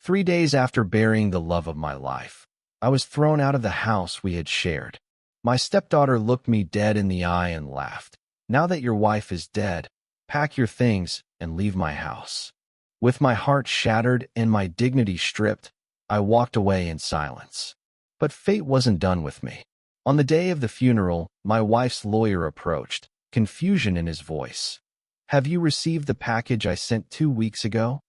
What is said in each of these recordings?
3 days after burying the love of my life, I was thrown out of the house we had shared. My stepdaughter looked me dead in the eye and laughed. "Now that your wife is dead, pack your things and leave my house." With my heart shattered and my dignity stripped, I walked away in silence. But fate wasn't done with me. On the day of the funeral, my wife's lawyer approached, confusion in his voice. "Have you received the package I sent 2 weeks ago?"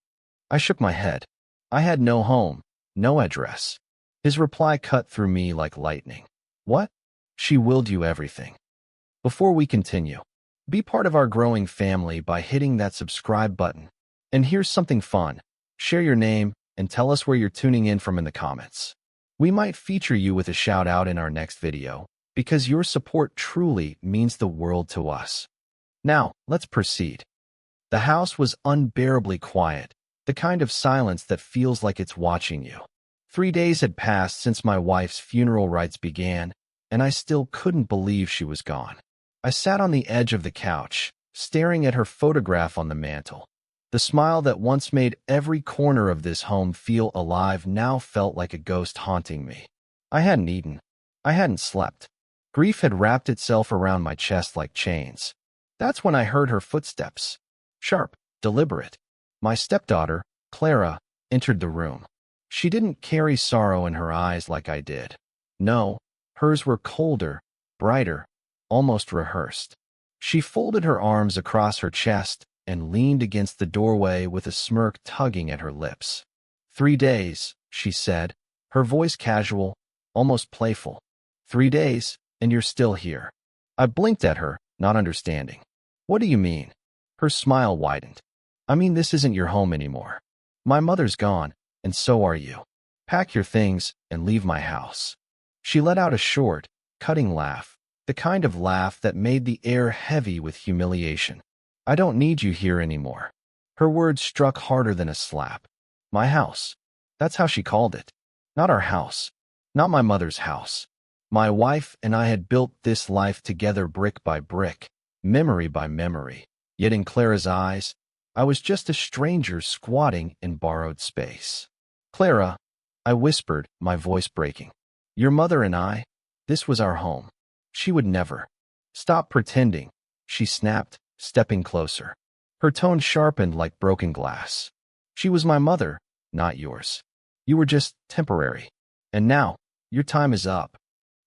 I shook my head. I had no home, no address. His reply cut through me like lightning. "What? She willed you everything." Before we continue, be part of our growing family by hitting that subscribe button. And here's something fun. Share your name and tell us where you're tuning in from in the comments. We might feature you with a shout out in our next video, because your support truly means the world to us. Now, let's proceed. The house was unbearably quiet, the kind of silence that feels like it's watching you. 3 days had passed since my wife's funeral rites began, and I still couldn't believe she was gone. I sat on the edge of the couch, staring at her photograph on the mantel. The smile that once made every corner of this home feel alive now felt like a ghost haunting me. I hadn't eaten. I hadn't slept. Grief had wrapped itself around my chest like chains. That's when I heard her footsteps. Sharp, deliberate. My stepdaughter, Clara, entered the room. She didn't carry sorrow in her eyes like I did. No, hers were colder, brighter, almost rehearsed. She folded her arms across her chest and leaned against the doorway with a smirk tugging at her lips. 3 days, she said, her voice casual, almost playful. 3 days, and you're still here. I blinked at her, not understanding. What do you mean? Her smile widened. I mean, this isn't your home anymore. My mother's gone, and so are you. Pack your things and leave my house. She let out a short, cutting laugh, the kind of laugh that made the air heavy with humiliation. I don't need you here anymore. Her words struck harder than a slap. My house. That's how she called it. Not our house. Not my mother's house. My wife and I had built this life together brick by brick, memory by memory. Yet in Clara's eyes, I was just a stranger squatting in borrowed space. "Clara," I whispered, my voice breaking. "Your mother and I, this was our home. She would never." "Stop pretending," she snapped, stepping closer. Her tone sharpened like broken glass. "She was my mother, not yours. You were just temporary. And now, your time is up."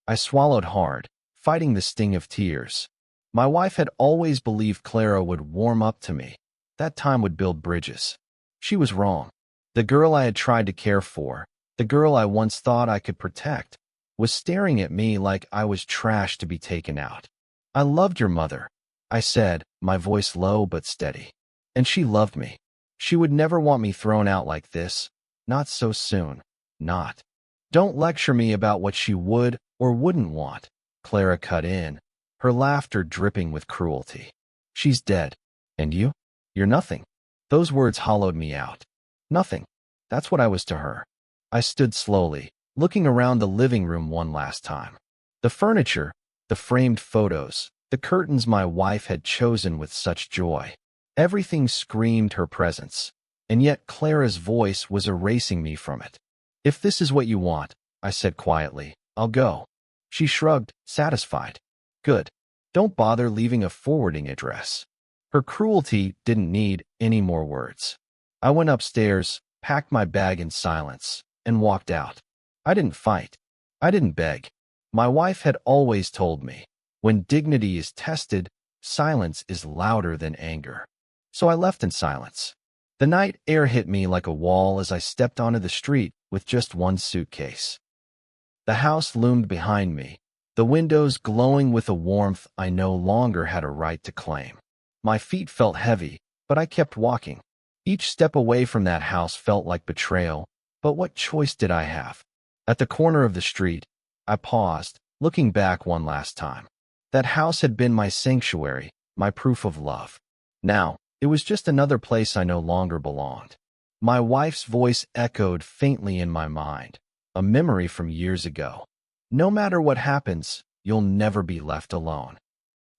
I swallowed hard, fighting the sting of tears. My wife had always believed Clara would warm up to me. That time would build bridges. She was wrong. The girl I had tried to care for, the girl I once thought I could protect, was staring at me like I was trash to be taken out. "I loved your mother," I said, my voice low but steady. "And she loved me. She would never want me thrown out like this. Not so soon. Not." "Don't lecture me about what she would or wouldn't want," Clara cut in, her laughter dripping with cruelty. "She's dead. And you? You're nothing." Those words hollowed me out. Nothing. That's what I was to her. I stood slowly, looking around the living room one last time. The furniture, the framed photos, the curtains my wife had chosen with such joy. Everything screamed her presence, and yet Clara's voice was erasing me from it. "If this is what you want," I said quietly, "I'll go." She shrugged, satisfied. "Good. Don't bother leaving a forwarding address." Her cruelty didn't need any more words. I went upstairs, packed my bag in silence, and walked out. I didn't fight. I didn't beg. My wife had always told me, when dignity is tested, silence is louder than anger. So I left in silence. The night air hit me like a wall as I stepped onto the street with just one suitcase. The house loomed behind me, the windows glowing with a warmth I no longer had a right to claim. My feet felt heavy, but I kept walking. Each step away from that house felt like betrayal, but what choice did I have? At the corner of the street, I paused, looking back one last time. That house had been my sanctuary, my proof of love. Now, it was just another place I no longer belonged. My wife's voice echoed faintly in my mind, a memory from years ago. "No matter what happens, you'll never be left alone."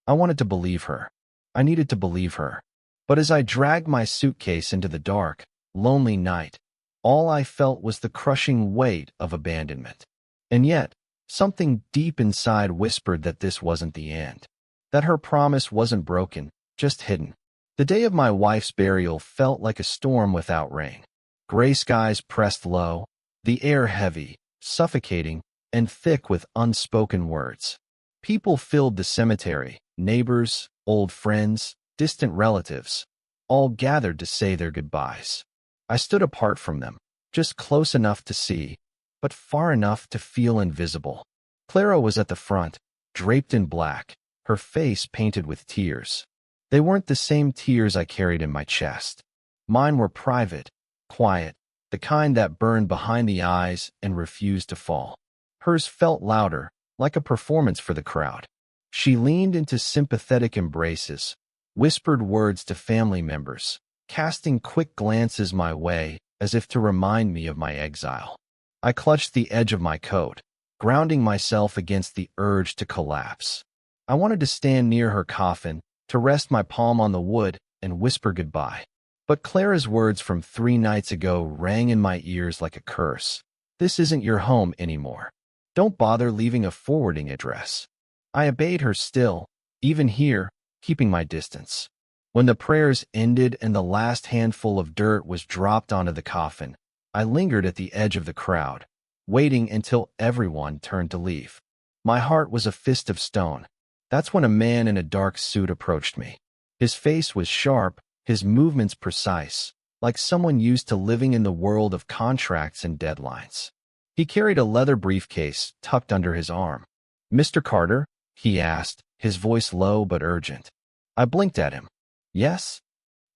I wanted to believe her. I needed to believe her. But as I dragged my suitcase into the dark, lonely night, All I felt was the crushing weight of abandonment. And yet, something deep inside whispered that this wasn't the end, that her promise wasn't broken, just hidden. The day of my wife's burial felt like a storm without rain. Gray skies pressed low, the air heavy, suffocating, and thick with unspoken words. People filled the cemetery, neighbors, old friends, distant relatives, all gathered to say their goodbyes. I stood apart from them, just close enough to see, but far enough to feel invisible. Clara was at the front, draped in black, her face painted with tears. They weren't the same tears I carried in my chest. Mine were private, quiet, the kind that burned behind the eyes and refused to fall. Hers felt louder, like a performance for the crowd. She leaned into sympathetic embraces, whispered words to family members, casting quick glances my way as if to remind me of my exile. I clutched the edge of my coat, grounding myself against the urge to collapse. I wanted to stand near her coffin, to rest my palm on the wood and whisper goodbye. But Clara's words from 3 nights ago rang in my ears like a curse. This isn't your home anymore. Don't bother leaving a forwarding address. I obeyed her still, even here, keeping my distance. When the prayers ended and the last handful of dirt was dropped onto the coffin, I lingered at the edge of the crowd, waiting until everyone turned to leave. My heart was a fist of stone. That's when a man in a dark suit approached me. His face was sharp, his movements precise, like someone used to living in the world of contracts and deadlines. He carried a leather briefcase tucked under his arm. "Mr. Carter?" he asked, his voice low but urgent. I blinked at him. "Yes?"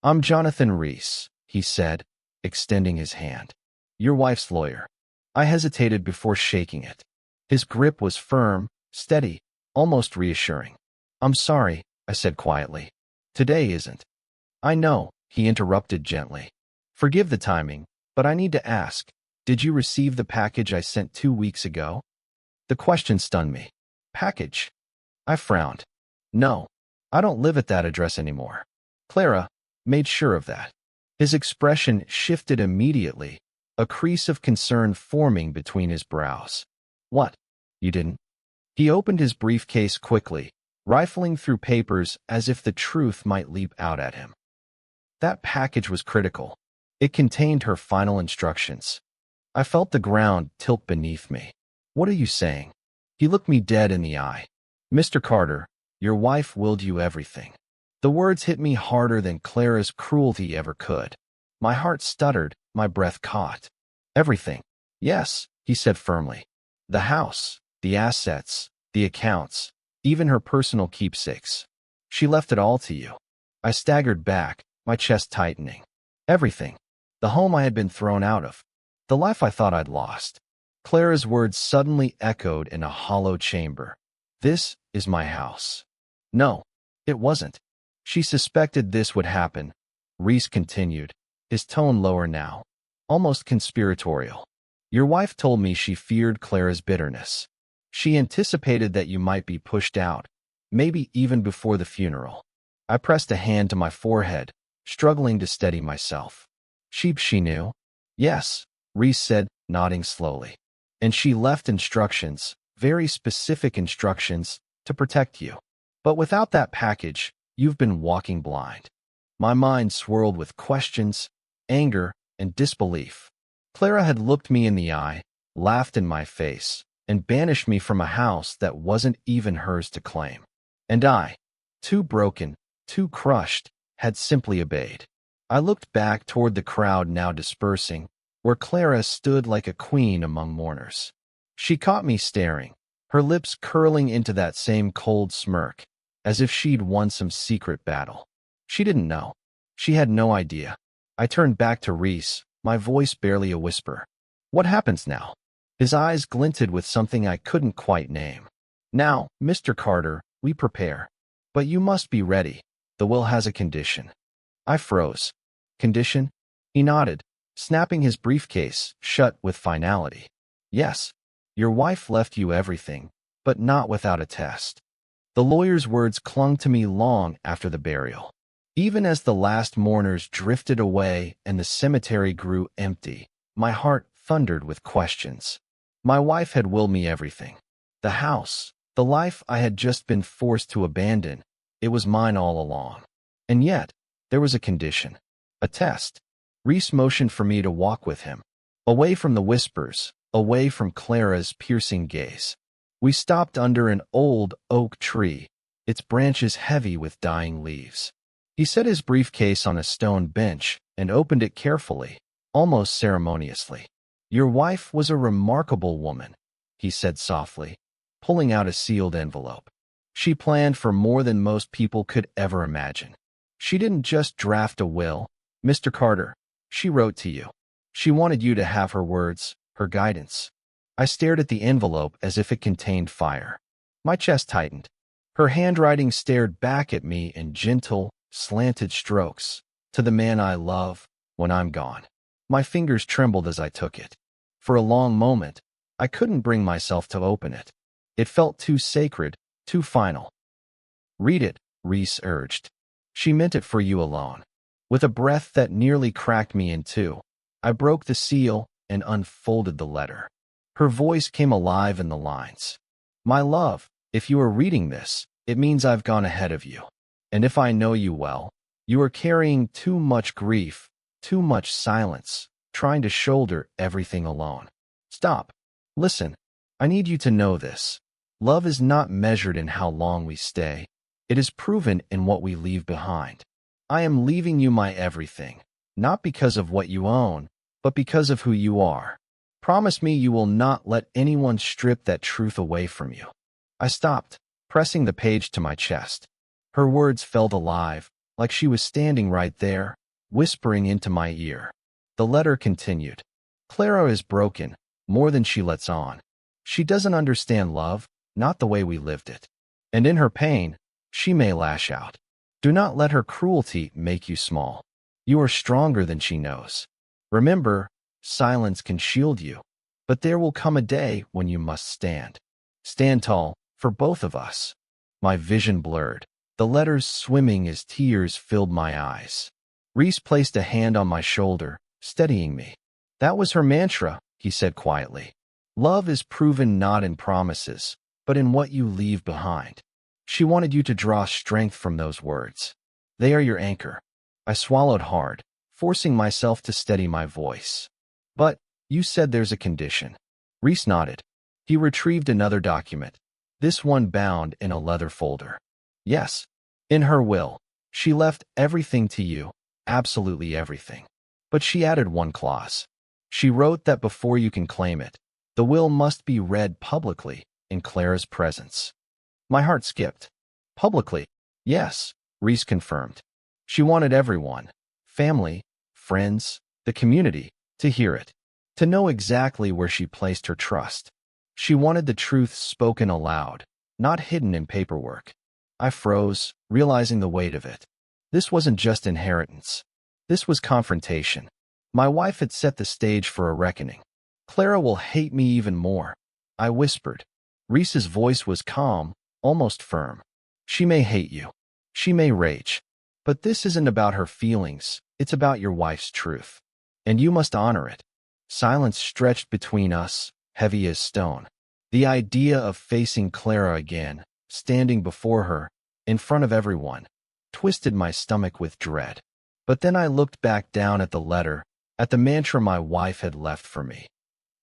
"I'm Jonathan Reese," he said, extending his hand. "Your wife's lawyer." I hesitated before shaking it. His grip was firm, steady, almost reassuring. "I'm sorry," I said quietly. "Today isn't." "I know," he interrupted gently. "Forgive the timing, but I need to ask, did you receive the package I sent 2 weeks ago?" The question stunned me. "Package?" I frowned. "No, I don't live at that address anymore." Clara made sure of that. His expression shifted immediately, a crease of concern forming between his brows. "What? You didn't?" He opened his briefcase quickly, rifling through papers as if the truth might leap out at him. That package was critical. It contained her final instructions. I felt the ground tilt beneath me. "What are you saying?" He looked me dead in the eye. "Mr. Carter, your wife willed you everything." The words hit me harder than Clara's cruelty ever could. My heart stuttered, my breath caught. "Everything." "Yes," he said firmly. "The house, the assets, the accounts, even her personal keepsakes. She left it all to you." I staggered back, my chest tightening. Everything. The home I had been thrown out of. The life I thought I'd lost. Clara's words suddenly echoed in a hollow chamber. "This is my house." No, it wasn't. She suspected this would happen. Reese continued, his tone lower now, almost conspiratorial. "Your wife told me she feared Clara's bitterness. She anticipated that you might be pushed out, maybe even before the funeral." I pressed a hand to my forehead, struggling to steady myself. She knew?" "Yes," Reese said, nodding slowly. "And she left instructions, very specific instructions, to protect you. But without that package, you've been walking blind." My mind swirled with questions, anger, and disbelief. Clara had looked me in the eye, laughed in my face, and banished me from a house that wasn't even hers to claim. And I, too broken, too crushed, had simply obeyed. I looked back toward the crowd now dispersing, where Clara stood like a queen among mourners. She caught me staring, her lips curling into that same cold smirk, as if she'd won some secret battle. She didn't know. She had no idea. I turned back to Reese, my voice barely a whisper. "What happens now?" His eyes glinted with something I couldn't quite name. "Now, Mr. Carter, we prepare. But you must be ready. The will has a condition." I froze. "Condition?" He nodded, snapping his briefcase shut with finality. "Yes. Your wife left you everything, but not without a test." The lawyer's words clung to me long after the burial. Even as the last mourners drifted away and the cemetery grew empty, My heart thundered with questions. My wife had willed me everything. The house, the life I had just been forced to abandon, it was mine all along. And yet, there was a condition. A test. Reese motioned for me to walk with him. Away from the whispers, away from Clara's piercing gaze. We stopped under an old oak tree, its branches heavy with dying leaves. He set his briefcase on a stone bench and opened it carefully, almost ceremoniously. "Your wife was a remarkable woman," he said softly, pulling out a sealed envelope. "She planned for more than most people could ever imagine. She didn't just draft a will, Mr. Carter. She wrote to you. She wanted you to have her words, her guidance." I stared at the envelope as if it contained fire. My chest tightened. Her handwriting stared back at me in gentle, slanted strokes. "To the man I love, when I'm gone." My fingers trembled as I took it. For a long moment, I couldn't bring myself to open it. It felt too sacred, too final. "Read it," Reese urged. "She meant it for you alone." With a breath that nearly cracked me in two, I broke the seal and unfolded the letter. Her voice came alive in the lines. "My love, if you are reading this, it means I've gone ahead of you. And if I know you well, you are carrying too much grief, too much silence, trying to shoulder everything alone. Stop. Listen. I need you to know this. Love is not measured in how long we stay. It is proven in what we leave behind. I am leaving you my everything, not because of what you own, but because of who you are. Promise me you will not let anyone strip that truth away from you." I stopped, pressing the page to my chest. Her words felt alive, like she was standing right there, whispering into my ear. The letter continued. "Clara is broken, more than she lets on. She doesn't understand love, not the way we lived it. And in her pain, she may lash out. Do not let her cruelty make you small. You are stronger than she knows. Remember, silence can shield you, but there will come a day when you must stand. Stand tall, for both of us." My vision blurred, the letters swimming as tears filled my eyes. Reese placed a hand on my shoulder, steadying me. "That was her mantra," he said quietly. "Love is proven not in promises, but in what you leave behind." She wanted you to draw strength from those words. They are your anchor. I swallowed hard, forcing myself to steady my voice. "But, you said there's a condition." Reese nodded. He retrieved another document, this one bound in a leather folder. "Yes. In her will, she left everything to you, absolutely everything. But she added one clause. She wrote that before you can claim it, the will must be read publicly, in Clara's presence." My heart skipped. "Publicly?" "Yes," Reese confirmed. "She wanted everyone, family, friends, the community, to hear it, to know exactly where she placed her trust. She wanted the truth spoken aloud, not hidden in paperwork." I froze, realizing the weight of it. This wasn't just inheritance. This was confrontation. My wife had set the stage for a reckoning. "Clara will hate me even more," I whispered. Reese's voice was calm, almost firm. "She may hate you. She may rage. But this isn't about her feelings. It's about your wife's truth. And you must honor it." Silence stretched between us, heavy as stone. The idea of facing Clara again, standing before her, in front of everyone, twisted my stomach with dread. But then I looked back down at the letter, at the mantra my wife had left for me.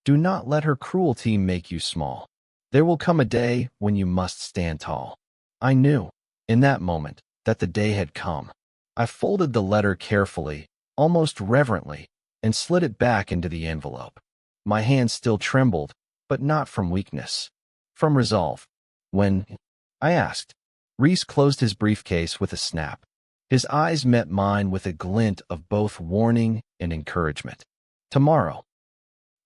"Do not let her cruelty make you small. There will come a day when you must stand tall." I knew, in that moment, that the day had come. I folded the letter carefully, almost reverently, and slid it back into the envelope. My hand still trembled, but not from weakness. From resolve. "When?" I asked. Reese closed his briefcase with a snap. His eyes met mine with a glint of both warning and encouragement. "Tomorrow.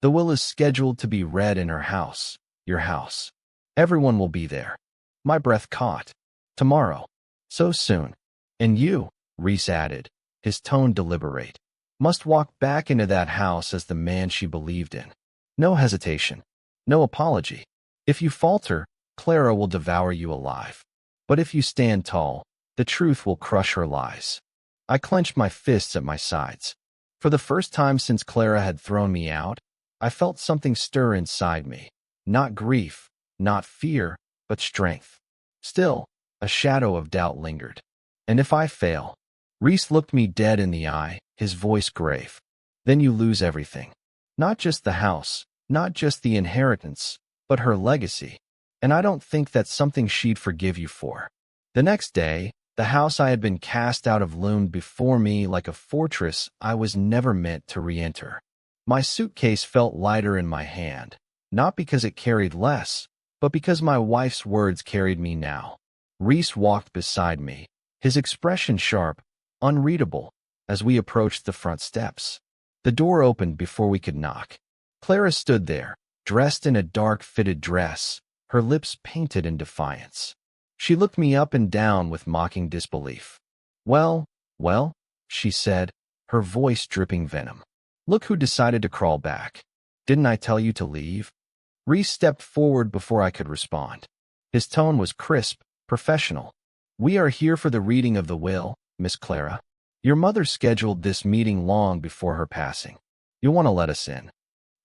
The will is scheduled to be read in her house, your house. Everyone will be there." My breath caught. "Tomorrow. So soon. And you," Reese added, his tone deliberate, "must walk back into that house as the man she believed in. No hesitation. No apology. If you falter, Clara will devour you alive. But if you stand tall, the truth will crush her lies." I clenched my fists at my sides. For the first time since Clara had thrown me out, I felt something stir inside me. Not grief, not fear, but strength. Still, a shadow of doubt lingered. And if I fail? Reese looked me dead in the eye, his voice grave. Then you lose everything. Not just the house, not just the inheritance, but her legacy. And I don't think that's something she'd forgive you for. The next day, the house I had been cast out of loomed before me like a fortress I was never meant to re-enter. My suitcase felt lighter in my hand, not because it carried less, but because my wife's words carried me now. Reese walked beside me, his expression sharp, unreadable, as we approached the front steps. The door opened before we could knock. Clara stood there, dressed in a dark fitted dress, her lips painted in defiance. She looked me up and down with mocking disbelief. Well, she said, her voice dripping venom. Look who decided to crawl back. Didn't I tell you to leave? Reese stepped forward before I could respond. His tone was crisp, professional. We are here for the reading of the will, Miss Clara. Your mother scheduled this meeting long before her passing. You'll want to let us in.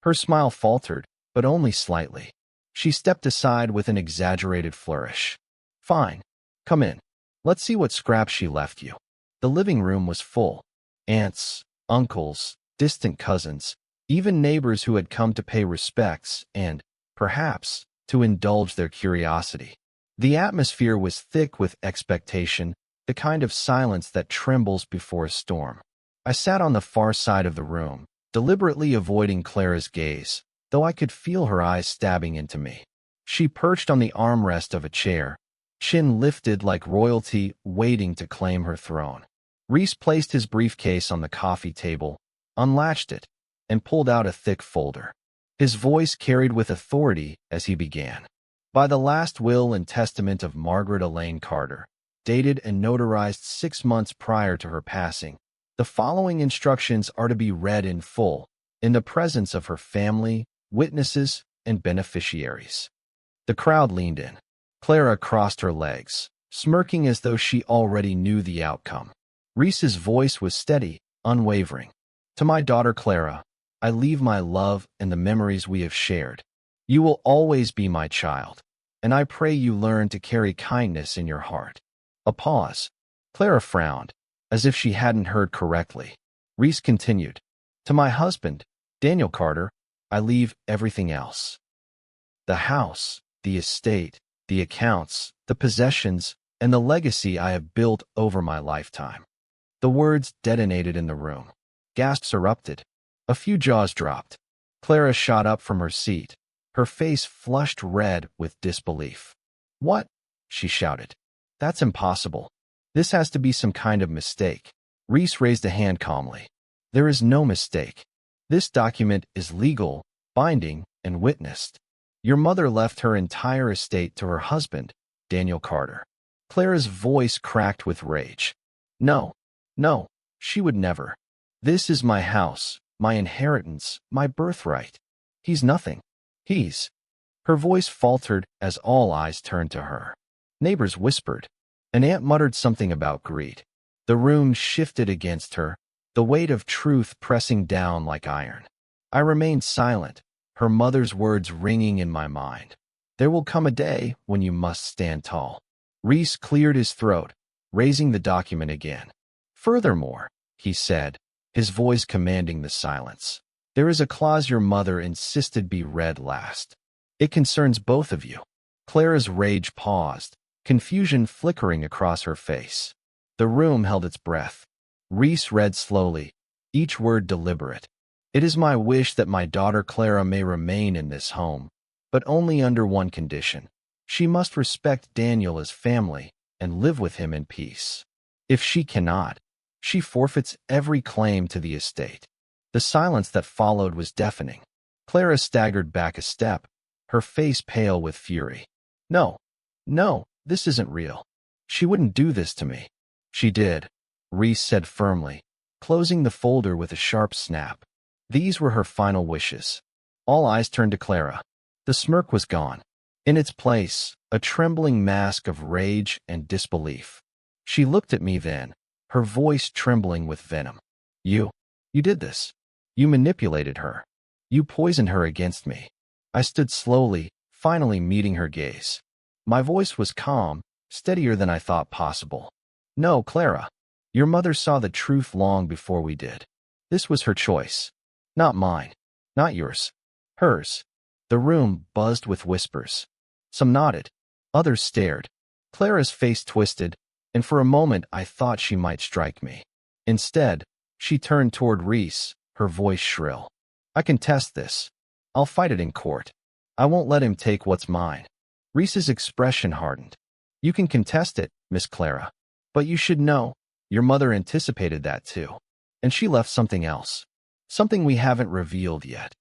Her smile faltered, but only slightly. She stepped aside with an exaggerated flourish. Fine. Come in. Let's see what scraps she left you. The living room was full. Aunts, uncles, distant cousins, even neighbors who had come to pay respects and, perhaps, to indulge their curiosity. The atmosphere was thick with expectation, the kind of silence that trembles before a storm. I sat on the far side of the room, deliberately avoiding Clara's gaze, though I could feel her eyes stabbing into me. She perched on the armrest of a chair, chin lifted like royalty waiting to claim her throne. Reese placed his briefcase on the coffee table, unlatched it, and pulled out a thick folder. His voice carried with authority as he began. By the last will and testament of Margaret Elaine Carter, dated and notarized 6 months prior to her passing, the following instructions are to be read in full, in the presence of her family, witnesses, and beneficiaries. The crowd leaned in. Clara crossed her legs, smirking as though she already knew the outcome. Reese's voice was steady, unwavering. To my daughter Clara, I leave my love and the memories we have shared. You will always be my child, and I pray you learn to carry kindness in your heart. A pause. Clara frowned, as if she hadn't heard correctly. Reese continued. To my husband, Daniel Carter, I leave everything else. The house, the estate, the accounts, the possessions, and the legacy I have built over my lifetime. The words detonated in the room. Gasps erupted. A few jaws dropped. Clara shot up from her seat, her face flushed red with disbelief. What? She shouted. That's impossible. This has to be some kind of mistake. Reese raised a hand calmly. There is no mistake. This document is legal, binding, and witnessed. Your mother left her entire estate to her husband, Daniel Carter. Clara's voice cracked with rage. No, she would never. This is my house, my inheritance, my birthright. He's nothing. He's. Her voice faltered as all eyes turned to her. Neighbors whispered. An aunt muttered something about greed. The room shifted against her, the weight of truth pressing down like iron. I remained silent, her mother's words ringing in my mind. There will come a day when you must stand tall. Reese cleared his throat, raising the document again. Furthermore, he said, his voice commanding the silence, there is a clause your mother insisted be read last. It concerns both of you. Clara's rage paused, confusion flickering across her face. The room held its breath. Reese read slowly, each word deliberate. It is my wish that my daughter Clara may remain in this home, but only under one condition. She must respect Daniel as family and live with him in peace. If she cannot, she forfeits every claim to the estate. The silence that followed was deafening. Clara staggered back a step, her face pale with fury. No, this isn't real. She wouldn't do this to me. She did, Reese said firmly, closing the folder with a sharp snap. These were her final wishes. All eyes turned to Clara. The smirk was gone. In its place, a trembling mask of rage and disbelief. She looked at me then, her voice trembling with venom. You You did this. You manipulated her. You poisoned her against me. I stood slowly, finally meeting her gaze. My voice was calm, steadier than I thought possible. No, Clara. Your mother saw the truth long before we did. This was her choice. Not mine. Not yours. Hers. The room buzzed with whispers. Some nodded. Others stared. Clara's face twisted, and for a moment I thought she might strike me. Instead, she turned toward Reese, her voice shrill. I contest this. I'll fight it in court. I won't let him take what's mine. Reese's expression hardened. You can contest it, Miss Clara. But you should know, your mother anticipated that too. And she left something else. Something we haven't revealed yet.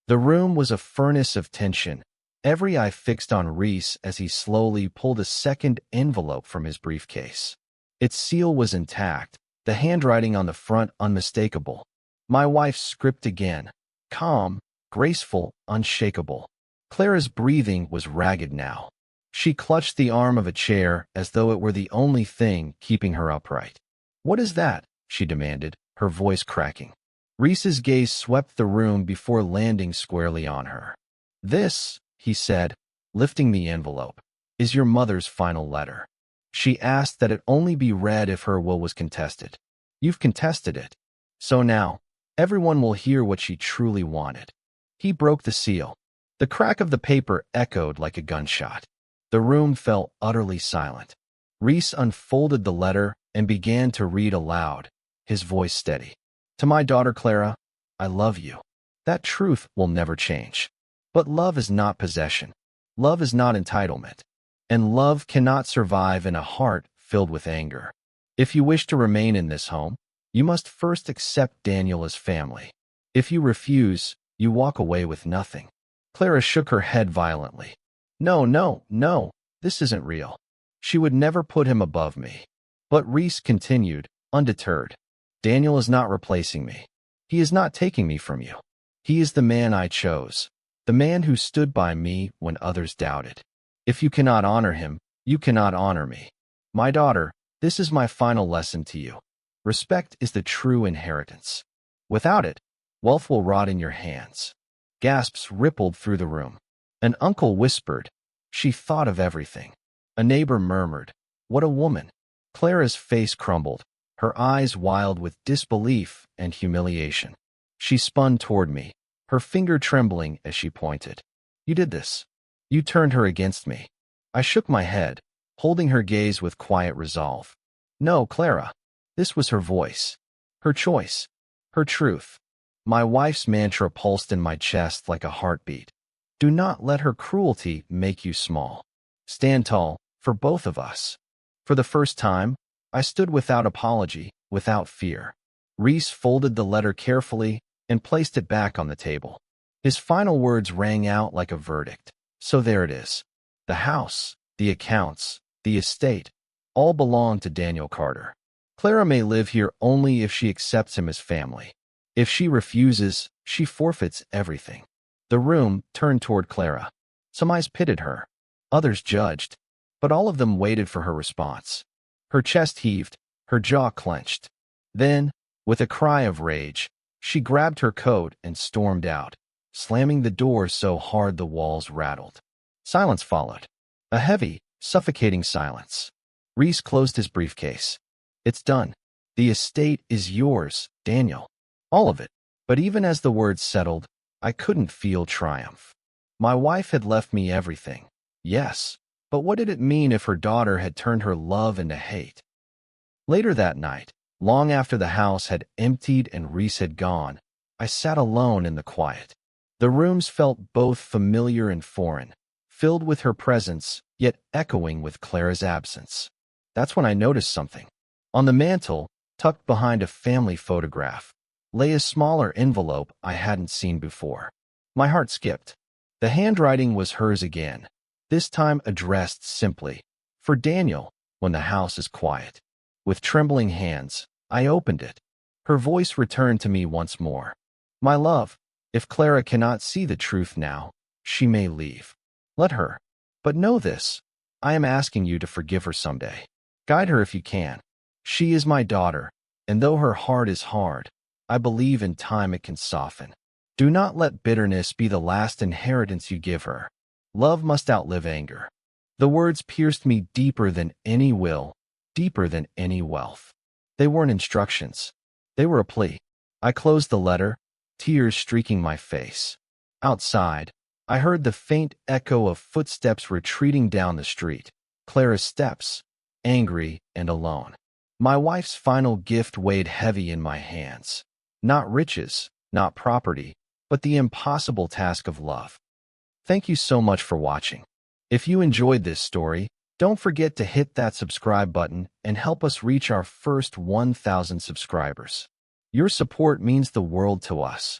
The room was a furnace of tension, every eye fixed on Reese as he slowly pulled a second envelope from his briefcase. Its seal was intact, the handwriting on the front unmistakable. My wife's script again. Calm, graceful, unshakable. Clara's breathing was ragged now. She clutched the arm of a chair as though it were the only thing keeping her upright. What is that? She demanded, her voice cracking. Reese's gaze swept the room before landing squarely on her. This, he said, lifting the envelope, is your mother's final letter. She asked that it only be read if her will was contested. You've contested it. So now, everyone will hear what she truly wanted. He broke the seal. The crack of the paper echoed like a gunshot. The room fell utterly silent. Reese unfolded the letter and began to read aloud, his voice steady. To my daughter Clara, I love you. That truth will never change. But love is not possession. Love is not entitlement. And love cannot survive in a heart filled with anger. If you wish to remain in this home, you must first accept Daniel as family. If you refuse, you walk away with nothing. Clara shook her head violently. No, no, no, this isn't real. She would never put him above me. But Reese continued, undeterred. Daniel is not replacing me. He is not taking me from you. He is the man I chose, the man who stood by me when others doubted. If you cannot honor him, you cannot honor me. My daughter, this is my final lesson to you. Respect is the true inheritance. Without it, wealth will rot in your hands. Gasps rippled through the room. An uncle whispered, she thought of everything. A neighbor murmured, what a woman. Clara's face crumbled, her eyes wild with disbelief and humiliation. She spun toward me, her finger trembling as she pointed. You did this. You turned her against me. I shook my head, holding her gaze with quiet resolve. No, Clara. This was her voice, her choice, her truth. My wife's mantra pulsed in my chest like a heartbeat. Do not let her cruelty make you small. Stand tall, for both of us. For the first time, I stood without apology, without fear. Reese folded the letter carefully and placed it back on the table. His final words rang out like a verdict. So there it is. The house, the accounts, the estate, all belong to Daniel Carter. Clara may live here only if she accepts him as family. If she refuses, she forfeits everything. The room turned toward Clara. Some eyes pitted her. Others judged. But all of them waited for her response. Her chest heaved, her jaw clenched. Then, with a cry of rage, she grabbed her coat and stormed out, slamming the door so hard the walls rattled. Silence followed. A heavy, suffocating silence. Reese closed his briefcase. It's done. The estate is yours, Daniel. All of it. But even as the words settled, I couldn't feel triumph. My wife had left me everything. Yes, but what did it mean if her daughter had turned her love into hate? Later that night, long after the house had emptied and Reese had gone, I sat alone in the quiet. The rooms felt both familiar and foreign, filled with her presence, yet echoing with Clara's absence. That's when I noticed something. On the mantel, tucked behind a family photograph, lay a smaller envelope I hadn't seen before. My heart skipped. The handwriting was hers again, this time addressed simply, for Daniel, when the house is quiet. With trembling hands, I opened it. Her voice returned to me once more. My love, if Clara cannot see the truth now, she may leave. Let her. But know this, I am asking you to forgive her someday. Guide her if you can. She is my daughter, and though her heart is hard, I believe in time it can soften. Do not let bitterness be the last inheritance you give her. Love must outlive anger. The words pierced me deeper than any will, deeper than any wealth. They weren't instructions. They were a plea. I closed the letter, tears streaking my face. Outside, I heard the faint echo of footsteps retreating down the street. Clara's steps, angry and alone. My wife's final gift weighed heavy in my hands. Not riches, not property, but the impossible task of love. Thank you so much for watching. If you enjoyed this story, don't forget to hit that subscribe button and help us reach our first 1,000 subscribers. Your support means the world to us.